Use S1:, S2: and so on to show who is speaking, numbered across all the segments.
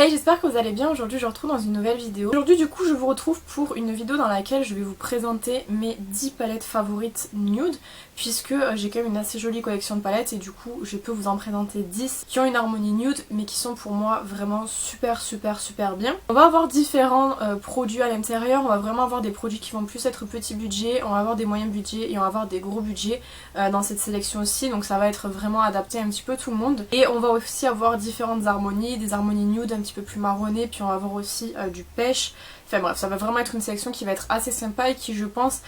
S1: Hey, j'espère que vous allez bien. Aujourd'hui je vous retrouve dans une nouvelle vidéo. Aujourd'hui du coup je vous retrouve pour une vidéo dans laquelle je vais vous présenter mes 10 palettes favorites nude, puisque j'ai quand même une assez jolie collection de palettes et du coup je peux vous en présenter 10 qui ont une harmonie nude mais qui sont pour moi vraiment super bien. On va avoir différents produits à l'intérieur, on va vraiment avoir des produits qui vont plus être petit budget, on va avoir des moyens budgets et on va avoir des gros budgets dans cette sélection aussi, donc ça va être vraiment adapté à un petit peu tout le monde. Et on va aussi avoir différentes harmonies, des harmonies nude un petit peu plus marronnées, puis on va avoir aussi du pêche. Enfin bref, ça va vraiment être une sélection qui va être assez sympa et qui je pense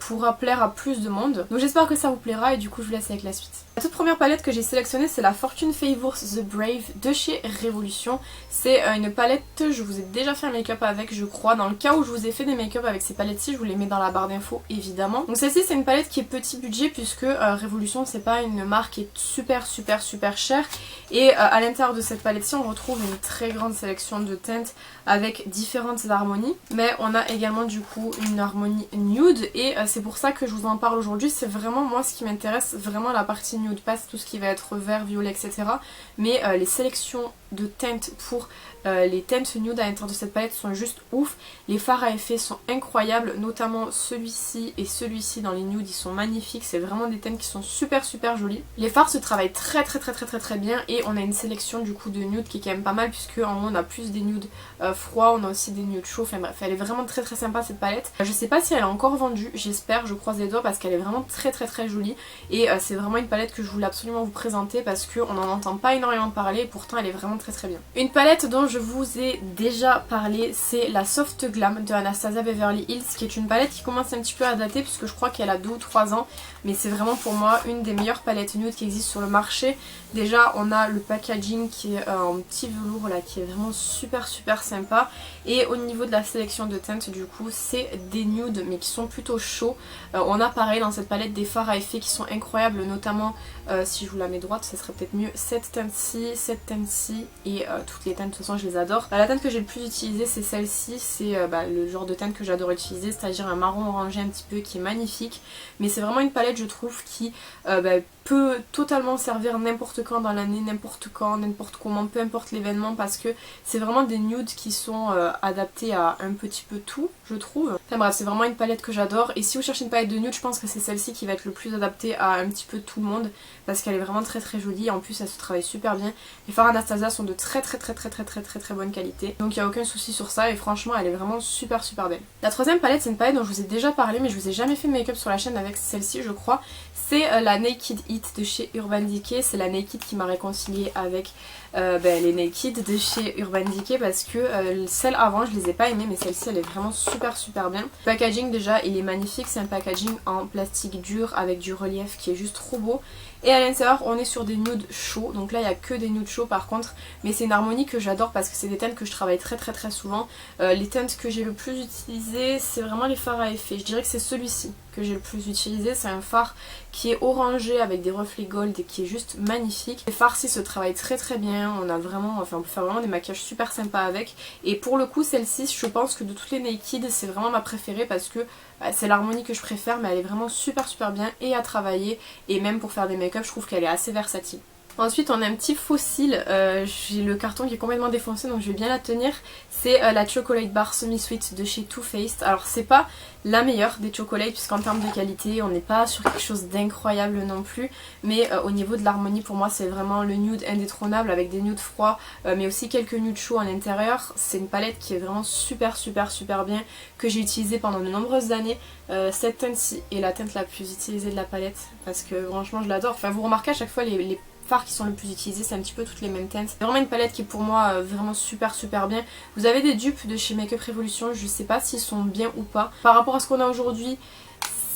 S1: pourra plaire à plus de monde. Donc j'espère que ça vous plaira et du coup je vous laisse avec la suite. La toute première palette que j'ai sélectionnée c'est la Fortune Favors The Brave de chez Revolution. C'est une palette, je vous ai déjà fait un make-up avec je crois. Dans le cas où je vous ai fait des make-up avec ces palettes-ci, je vous les mets dans la barre d'infos évidemment. Donc celle-ci c'est une palette qui est petit budget puisque Revolution c'est pas une marque qui est super chère. Et à l'intérieur de cette palette-ci on retrouve une très grande sélection de teintes avec différentes harmonies. Mais on a également du coup une harmonie nude et c'est pour ça que je vous en parle aujourd'hui. C'est vraiment moi ce qui m'intéresse, vraiment la partie nude, pas tout ce qui va être vert, violet, etc. Mais les sélections de teintes pour les teintes nude à l'intérieur de cette palette sont juste ouf. Les fards à effet sont incroyables, notamment celui-ci et celui-ci dans les nudes, ils sont magnifiques. C'est vraiment des teintes qui sont super jolies. Les fards se travaillent très bien et on a une sélection du coup de nude qui est quand même pas mal puisque en haut on a plus des nudes froids, on a aussi des nudes chauds, enfin bref, elle est vraiment très sympa cette palette. Je sais pas si elle est encore vendue, j'espère, je croise les doigts parce qu'elle est vraiment très jolie et c'est vraiment une palette que je voulais absolument vous présenter parce qu'on n'en entend pas énormément parler et pourtant elle est vraiment très bien. Une palette dont je vous ai déjà parlé, c'est la Soft Glam de Anastasia Beverly Hills, qui est une palette qui commence un petit peu à dater puisque je crois qu'elle a 2 ou 3 ans, mais c'est vraiment pour moi une des meilleures palettes nude qui existent sur le marché. Déjà on a le packaging qui est en petit velours là, qui est vraiment super sympa, et au niveau de la sélection de teintes du coup c'est des nudes mais qui sont plutôt chauds. On a pareil dans cette palette des fards à effet qui sont incroyables, notamment si je vous la mets droite ça serait peut-être mieux, cette teinte-ci et toutes les teintes de toute façon je les adore. La teinte que j'ai le plus utilisée c'est celle-ci, c'est le genre de teinte que j'adore utiliser, c'est-à-dire un marron orangé un petit peu qui est magnifique, mais c'est vraiment une palette je trouve qui peut totalement servir n'importe quand dans l'année, n'importe quand, n'importe comment, peu importe l'événement, parce que c'est vraiment des nudes qui sont adaptés à un petit peu tout, je trouve. Enfin bref, c'est vraiment une palette que j'adore et si vous cherchez une palette de nude, je pense que c'est celle-ci qui va être le plus adaptée à un petit peu tout le monde parce qu'elle est vraiment très jolie et en plus elle se travaille super bien. Les fards Anastasia sont de très bonne qualité, donc il n'y a aucun souci sur ça et franchement elle est vraiment super belle. La troisième palette c'est une palette dont je vous ai déjà parlé mais je vous ai jamais fait de make-up sur la chaîne avec celle-ci je crois. C'est la Naked It de chez Urban Decay. C'est la Naked qui m'a réconciliée avec les Naked de chez Urban Decay parce que celles avant je les ai pas aimées mais celle-ci elle est vraiment super bien. Le packaging déjà il est magnifique, c'est un packaging en plastique dur avec du relief qui est juste trop beau. Et à l'intérieur on est sur des nudes chauds, donc là il n'y a que des nudes chauds par contre, mais c'est une harmonie que j'adore parce que c'est des teintes que je travaille très souvent. Les teintes que j'ai le plus utilisées c'est vraiment les fards à effet, je dirais que c'est celui-ci que j'ai le plus utilisé, c'est un fard qui est orangé avec des reflets gold et qui est juste magnifique. Les fards-ci se travaillent très bien, on a vraiment, on peut faire vraiment des maquillages super sympas avec, et pour le coup celle-ci je pense que de toutes les Naked c'est vraiment ma préférée parce que c'est l'harmonie que je préfère mais elle est vraiment super bien et à travailler et même pour faire des make-up je trouve qu'elle est assez versatile. Ensuite on a un petit fossile, j'ai le carton qui est complètement défoncé donc je vais bien la tenir, c'est la Chocolate Bar Semi Sweet de chez Too Faced. Alors c'est pas la meilleure des chocolates puisqu'en termes de qualité on n'est pas sur quelque chose d'incroyable non plus, mais au niveau de l'harmonie pour moi c'est vraiment le nude indétrônable avec des nudes froids mais aussi quelques nudes chauds à l'intérieur. C'est une palette qui est vraiment super bien, que j'ai utilisée pendant de nombreuses années. Cette teinte-ci est la teinte la plus utilisée de la palette parce que franchement je l'adore. Enfin vous remarquez à chaque fois les fards qui sont le plus utilisés c'est un petit peu toutes les mêmes teintes. C'est vraiment une palette qui est pour moi vraiment super bien. Vous avez des dupes de chez Makeup Revolution, je sais pas s'ils sont bien ou pas. Par rapport à ce qu'on a aujourd'hui,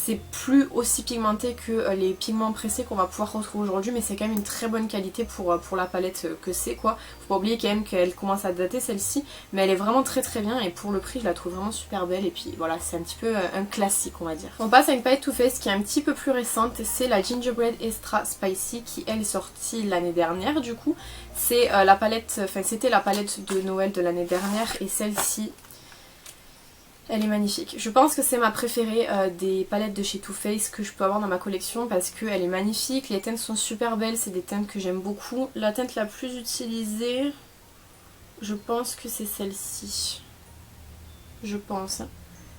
S1: c'est plus aussi pigmenté que les pigments pressés qu'on va pouvoir retrouver aujourd'hui, mais c'est quand même une très bonne qualité pour la palette que c'est quoi. Faut pas oublier quand même qu'elle commence à dater celle-ci, mais elle est vraiment très bien et pour le prix je la trouve vraiment super belle et puis voilà c'est un petit peu un classique on va dire. On passe à une palette Too Faced qui est un petit peu plus récente, c'est la Gingerbread Extra Spicy qui elle est sortie l'année dernière du coup. C'est la palette, enfin c'était la palette de Noël de l'année dernière et celle-ci elle est magnifique. Je pense que c'est ma préférée des palettes de chez Too Faced que je peux avoir dans ma collection parce qu'elle est magnifique, les teintes sont super belles, c'est des teintes que j'aime beaucoup. La teinte la plus utilisée, Je pense que c'est celle-ci. Je pense.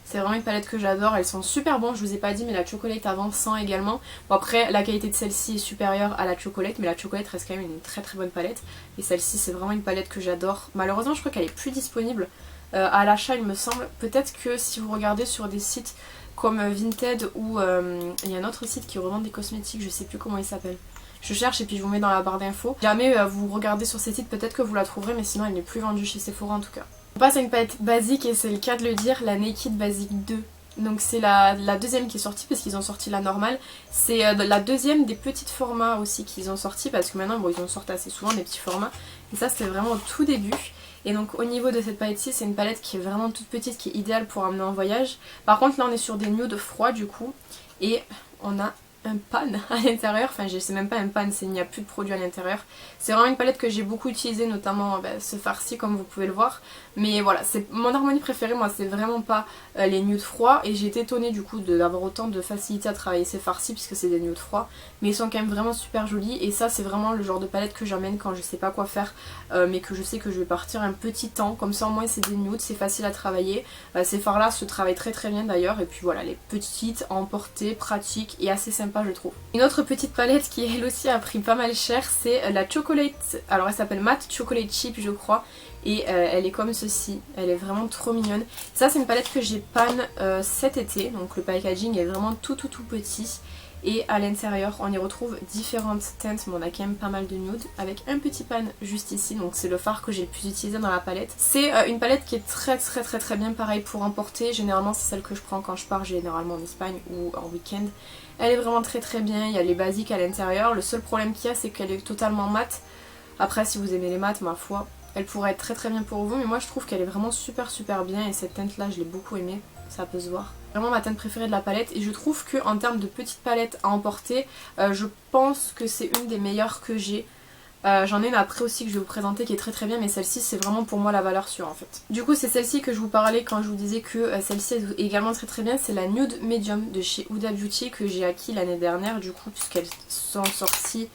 S1: C'est vraiment une palette que j'adore, elles sont super bonnes, je vous ai pas dit, mais la Chocolate avant 100 également. Bon après la qualité de celle-ci est supérieure à la Chocolate, mais la Chocolate reste quand même une très très bonne palette. Et celle-ci c'est vraiment une palette que j'adore. Malheureusement je crois qu'elle est plus disponible à l'achat il me semble. Peut-être que si vous regardez sur des sites comme Vinted ou il y a un autre site qui revend des cosmétiques, je sais plus comment il s'appelle. Je cherche et puis je vous mets dans la barre d'infos. Jamais vous regardez sur ces sites, peut-être que vous la trouverez, mais sinon elle n'est plus vendue chez Sephora en tout cas. On passe à une palette basique et c'est le cas de le dire, la Naked Basic 2. Donc c'est la deuxième qui est sortie parce qu'ils ont sorti la normale. C'est la deuxième des petits formats aussi qu'ils ont sorti parce que maintenant bon, ils en sortent assez souvent des petits formats. Et ça c'était vraiment au tout début. Et donc au niveau de cette palette-ci, c'est une palette qui est vraiment toute petite, qui est idéale pour emmener en voyage. Par contre là on est sur des nudes froids du coup. Et on a un pan à l'intérieur, enfin c'est même pas un pan, il n'y a plus de produit à l'intérieur. C'est vraiment une palette que j'ai beaucoup utilisée, notamment ce farci comme vous pouvez le voir. Mais voilà, c'est mon harmonie préférée, moi c'est vraiment pas les nudes froids. Et j'ai été étonnée du coup d'avoir autant de facilité à travailler ces farcis puisque c'est des nudes froids. Mais ils sont quand même vraiment super jolis et ça c'est vraiment le genre de palette que j'emmène quand je sais pas quoi faire. Mais que je sais que je vais partir un petit temps, comme ça au moins c'est des nudes, c'est facile à travailler. Ces fards là se travaillent très très bien d'ailleurs. Et puis voilà, les petites à emporter, pratiques et assez sympa je trouve. Une autre petite palette qui elle aussi a pris pas mal cher, c'est la Chocolate, alors elle s'appelle Matte Chocolate Chip je crois. Et elle est comme ceci, elle est vraiment trop mignonne. Ça c'est une palette que j'ai pan cet été, donc le packaging est vraiment tout petit. Et à l'intérieur on y retrouve différentes teintes, mais on a quand même pas mal de nudes. Avec un petit pan juste ici, donc c'est le fard que j'ai le plus utilisé dans la palette. C'est une palette qui est très bien, pareil pour emporter. Généralement c'est celle que je prends quand je pars généralement en Espagne ou en week-end. Elle est vraiment très bien, il y a les basiques à l'intérieur. Le seul problème qu'il y a c'est qu'elle est totalement mate. Après si vous aimez les mates, ma foi, elle pourrait être très bien pour vous, mais moi je trouve qu'elle est vraiment super bien et cette teinte là je l'ai beaucoup aimée, ça peut se voir. Vraiment ma teinte préférée de la palette et je trouve qu'en termes de petites palettes à emporter, je pense que c'est une des meilleures que j'ai. J'en ai une après aussi que je vais vous présenter qui est très bien, mais celle-ci c'est vraiment pour moi la valeur sûre en fait. Du coup c'est celle-ci que je vous parlais quand je vous disais que celle-ci est également très bien, c'est la Nude Medium de chez Huda Beauty que j'ai acquis l'année dernière du coup puisqu'elles sont sorties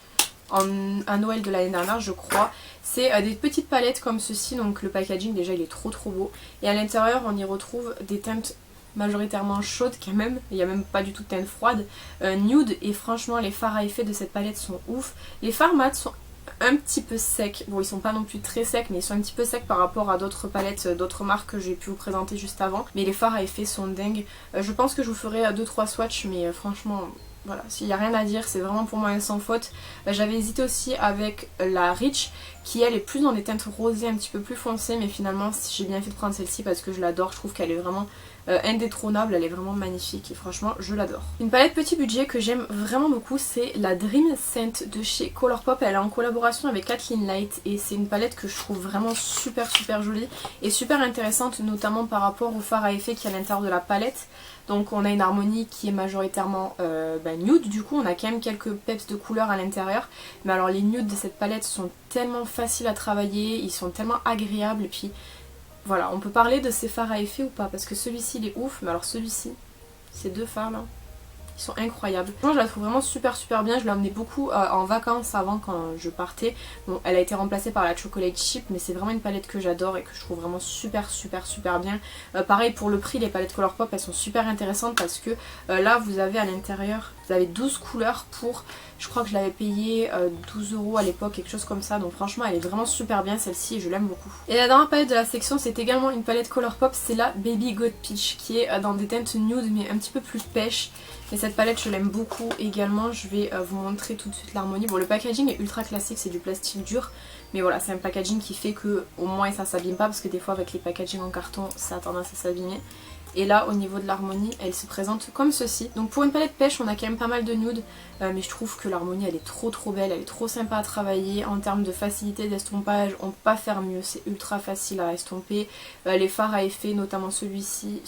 S1: à Noël de l'année dernière je crois. C'est des petites palettes comme ceci, donc le packaging déjà il est trop beau. Et à l'intérieur on y retrouve des teintes majoritairement chaudes quand même, il n'y a même pas du tout de teinte froide, nude, et franchement les fards à effet de cette palette sont ouf. Les fards mat sont un petit peu secs, bon ils sont pas non plus très secs mais ils sont un petit peu secs par rapport à d'autres palettes, d'autres marques que j'ai pu vous présenter juste avant. Mais les fards à effet sont dingues, je pense que je vous ferai 2-3 swatchs mais franchement... Voilà, s'il n'y a rien à dire, c'est vraiment pour moi un sans faute. J'avais hésité aussi avec la Rich, qui elle est plus dans des teintes rosées un petit peu plus foncées, mais finalement j'ai bien fait de prendre celle-ci parce que je l'adore, je trouve qu'elle est vraiment indétrônable, elle est vraiment magnifique et franchement je l'adore. Une palette petit budget que j'aime vraiment beaucoup, c'est la Dream Scent de chez Colourpop. Elle est en collaboration avec Kathleen Light et c'est une palette que je trouve vraiment super jolie et super intéressante, notamment par rapport au fard à effet qui est à l'intérieur de la palette. Donc on a une harmonie qui est majoritairement nude, du coup on a quand même quelques peps de couleurs à l'intérieur. Mais alors les nudes de cette palette sont tellement faciles à travailler, ils sont tellement agréables. Et puis voilà, on peut parler de ces fards à effet ou pas, parce que celui-ci il est ouf, mais alors celui-ci, ces deux fards là, ils sont incroyables. Moi je la trouve vraiment super bien, je l'ai emmenée beaucoup en vacances avant quand je partais. Bon elle a été remplacée par la Chocolate Chip mais c'est vraiment une palette que j'adore et que je trouve vraiment super bien. Pareil pour le prix, les palettes Colourpop elles sont super intéressantes parce que là vous avez à l'intérieur, vous avez 12 couleurs pour... Je crois que je l'avais payé 12 € à l'époque, quelque chose comme ça. Donc franchement elle est vraiment super bien celle-ci et je l'aime beaucoup. Et la dernière palette de la section c'est également une palette Colourpop, c'est la Baby Goat Peach qui est dans des teintes nude mais un petit peu plus pêche. Et cette palette je l'aime beaucoup également, je vais vous montrer tout de suite l'harmonie. Bon le packaging est ultra classique, c'est du plastique dur. Mais voilà, c'est un packaging qui fait que au moins ça s'abîme pas parce que des fois avec les packagings en carton ça a tendance à s'abîmer. Et là au niveau de l'harmonie elle se présente comme ceci. Donc pour une palette pêche on a quand même pas mal de nudes, mais je trouve que l'harmonie elle est trop belle, elle est trop sympa à travailler. En termes de facilité d'estompage on peut pas faire mieux, c'est ultra facile à estomper. Les fards à effet, notamment celui-ci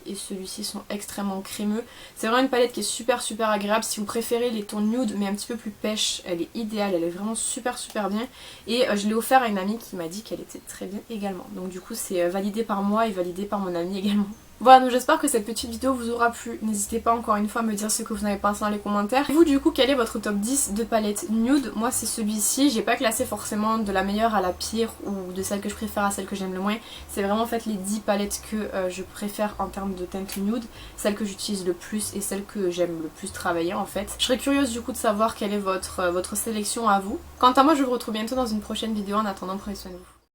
S1: et celui-ci sont extrêmement crémeux. C'est vraiment une palette qui est super agréable. Si vous préférez les tons nude mais un petit peu plus pêche, elle est idéale, elle est vraiment super bien. Et je l'ai offert à une amie qui m'a dit qu'elle était très bien également. Donc du coup c'est validé par moi et validé par mon amie également. Voilà, donc j'espère que cette petite vidéo vous aura plu. N'hésitez pas encore une fois à me dire ce que vous en avez pensé dans les commentaires. Et vous du coup, quel est votre top 10 de palettes nude? Moi c'est celui-ci, j'ai pas classé forcément de la meilleure à la pire ou de celle que je préfère à celle que j'aime le moins. C'est vraiment en fait les 10 palettes que je préfère en termes de teinte nude, celle que j'utilise le plus et celle que j'aime le plus travailler en fait. Je serais curieuse du coup de savoir quelle est votre sélection à vous. Quant à moi, je vous retrouve bientôt dans une prochaine vidéo. En attendant, prenez soin de vous.